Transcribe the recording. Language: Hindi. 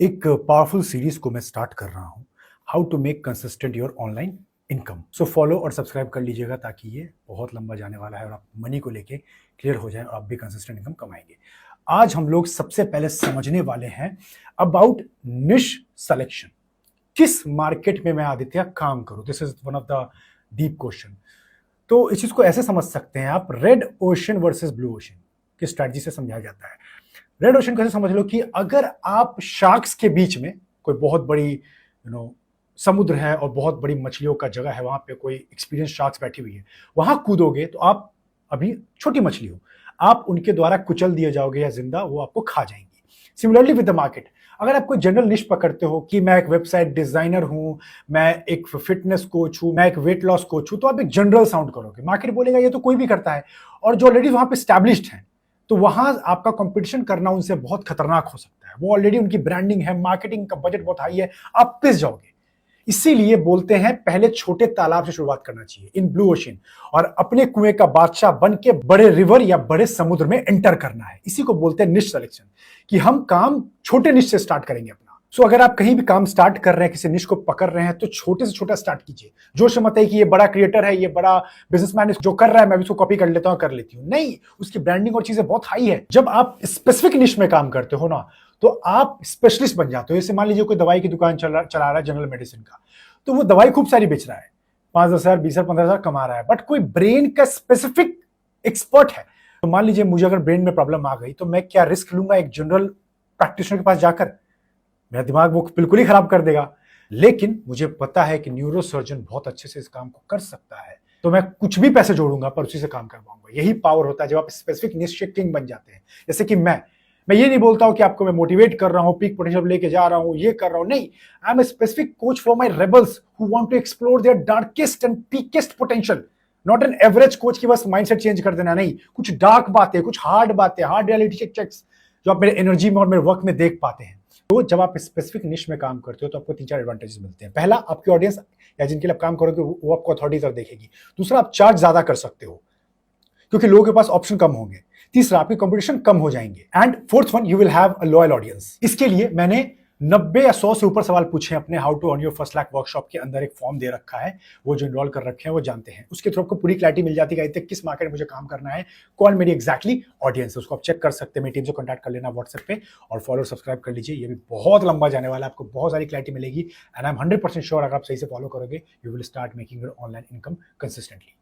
एक पावरफुल सीरीज को मैं स्टार्ट कर रहा हूँ, how to make consistent your online income. So follow और सब्सक्राइब कर लीजिएगा ताकि ये बहुत लंबा जाने वाला है और आप मनी को लेके क्लियर हो जाए और आप भी कंसिस्टेंट इनकम कमाएंगे। आज हम लोग सबसे पहले समझने वाले हैं अबाउट निश सिलेक्शन। किस मार्केट में मैं आदित्य काम करूं? This is one of the deep question. तो इस चीज को ऐसे समझ सकते हैं आप, red ocean versus blue ocean की स्ट्रैटेजी से समझाया जाता है। रेड ओशन कैसे समझ लो कि अगर आप शार्क्स के बीच में कोई बहुत बड़ी समुद्र है और बहुत बड़ी मछलियों का जगह है, वहां पे कोई एक्सपीरियंस शार्क्स बैठी हुई है, वहां कूदोगे तो आप अभी छोटी मछली हो, आप उनके द्वारा कुचल दिए जाओगे या जिंदा वो आपको खा जाएंगी। सिमिलरली विद द मार्केट, अगर आप कोई जनरल निश पकड़ते हो कि मैं एक वेबसाइट डिजाइनर हूं, मैं एक फिटनेस कोच हूं, मैं एक वेट लॉस कोच हूं, तो आप एक जनरल साउंड करोगे। मार्केट बोलेगा ये तो कोई भी करता है, और जो ऑलरेडी वहां पे स्टैब्लिश्ड है, तो वहां आपका कंपटीशन करना उनसे बहुत खतरनाक हो सकता है। वो ऑलरेडी उनकी ब्रांडिंग है, मार्केटिंग का बजट बहुत हाई है, आप पिस जाओगे। इसीलिए बोलते हैं पहले छोटे तालाब से शुरुआत करना चाहिए इन ब्लू ओशन, और अपने कुएं का बादशाह बन के बड़े रिवर या बड़े समुद्र में एंटर करना है। इसी को बोलते हैं निश सिलेक्शन, कि हम काम छोटे निश से स्टार्ट करेंगे अपना। सो अगर आप कहीं भी काम स्टार्ट कर रहे हैं, किसी निश को पकड़ रहे हैं, तो छोटे से छोटा स्टार्ट कीजिए। जोश मत है कि ये बड़ा क्रिएटर है, ये बड़ा बिजनेसमैन जो कर रहा है, मैं भी उसको कॉपी कर लेता हूं, कर लेती हूं। नहीं, उसकी ब्रांडिंग और चीजें बहुत हाई है। जब आप स्पेसिफिक निश में काम करते हो ना, तो आप स्पेशलिस्ट बन जाते हो। जैसे मान लीजिए कोई दवाई की दुकान चला रहा है, जनरल मेडिसिन का, तो वो दवाई खूब सारी बेच रहा है, 5-10 हजार, 20 हजार, 15 हजार कमा रहा है, बट कोई ब्रेन का स्पेसिफिक एक्सपर्ट है। तो मान लीजिए मुझे अगर ब्रेन में प्रॉब्लम आ गई, तो मैं क्या रिस्क लूंगा एक जनरल प्रैक्टिशनर के पास जाकर? मेरा दिमाग वो बिल्कुल ही खराब कर देगा। लेकिन मुझे पता है कि न्यूरो सर्जन बहुत अच्छे से इस काम को कर सकता है, तो मैं कुछ भी पैसे जोड़ूंगा पर उसी से काम करवाऊंगा। यही पावर होता है जब आप स्पेसिफिक निश के किंग बन जाते हैं। जैसे कि मैं ये नहीं बोलता हूं कि आपको मैं मोटिवेट कर रहा हूं, पीक पोटेंशियल लेके जा रहा हूं, ये कर रहा हूं, नहीं। I am a specific coach for my rebels who want to explore their darkest and peakest potential. Not an average coach की बस माइंडसेट चेंज कर देना, नहीं। कुछ डार्क बातें, कुछ हार्ड बातें, हार्ड रियलिटी चेक्स जो आप मेरे एनर्जी में और मेरे वर्क में देख पाते हैं। तो जब आप स्पेसिफिक निश में काम करते हो, तो आपको 3-4 एडवांटेजेस मिलते हैं। पहला, आपकी ऑडियंस या जिनके लिए आप काम करोगे वो आपको अथॉरिटी तरफ देखेगी। दूसरा, आप चार्ज ज्यादा कर सकते हो क्योंकि लोगों के पास ऑप्शन कम होंगे। तीसरा, आपके कंपटीशन कम हो जाएंगे। And fourth one, you will have a loyal audience. इसके लिए मैंने 90 या 100 से ऊपर सवाल पूछे अपने how to earn your first lakh workshop के अंदर। एक फॉर्म दे रखा है, वो जो इनरोल कर रखे हैं वो जानते हैं। उसके थ्रू आपको पूरी क्लैरिटी मिल जाती है किस मार्केट में मुझे काम करना है, कौन मेरी एग्जैक्टली ऑडियंस है। उसको आप चेक कर सकते हैं, मेरी टीम से कॉन्टैक्ट कर लेना व्हाट्सएप पे, और फॉलो सब्सक्राइब कर लीजिए। ये भी बहुत लंबा जाने वाला है, आपको बहुत सारी क्लैरिटी मिलेगी। एंड आई एम 100% श्योर, अगर आप सही से फॉलो करोगे, you will start making your online income consistently.